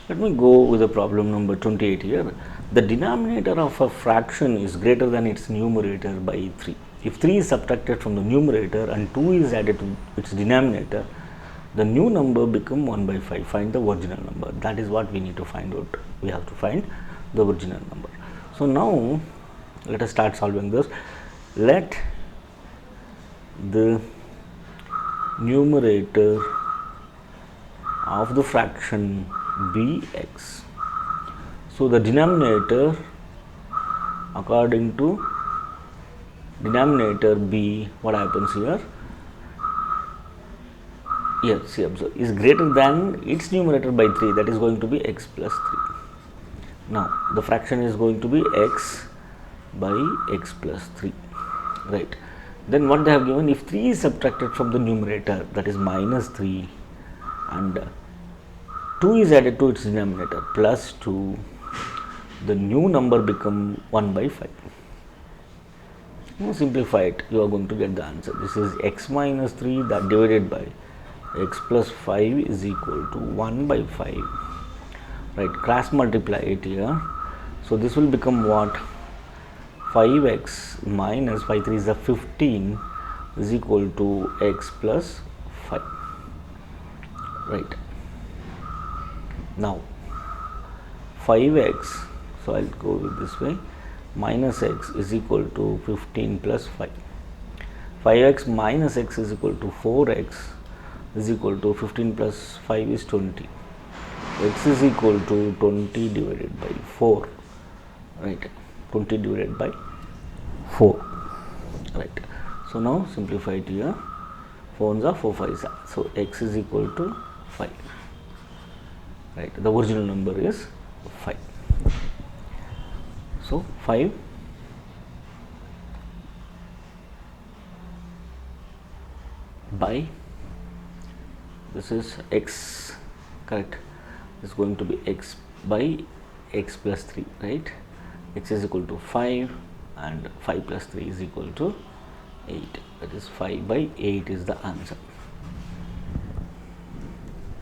Let me go with the problem number 28 here. The denominator of a fraction is greater than its numerator by 3. If 3 is subtracted from the numerator and 2 is added to its denominator, the new number become 1 by 5. Find the original number. That is what we need to find out. We have to find the original number. So now let us start solving this. Let the numerator of the fraction be x. So the denominator, according to denominator b, what happens here? Yes, see, observe, is greater than its numerator by 3, that is going to be x plus 3. Now the fraction is going to be x by x plus 3, right? Then what they have given, if 3 is subtracted from the numerator, that is minus 3, and 2 is added to its denominator plus 2, the new number become 1 by 5. Now simplify it, you are going to get the answer. This is x minus 3 that divided by x plus 5 is equal to 1 by 5, right? Cross multiply it here. So this will become what? 5x minus 5 3 is a 15 is equal to x plus 5, right? Now 5x, so I will go with this way, minus x is equal to 15 plus 5. 5x minus x is equal to 4x is equal to 15 plus 5 is 20. X is equal to 20 divided by 4, right? 20 divided by 4, right? So now simplify it here. 4s are 4 5s are. So x is equal to 5, right? The original number is 5. So 5 by, this is x, correct? This is going to be x by x plus 3, right? X is equal to 5 and 5 plus 3 is equal to 8. That is 5 by 8 is the answer.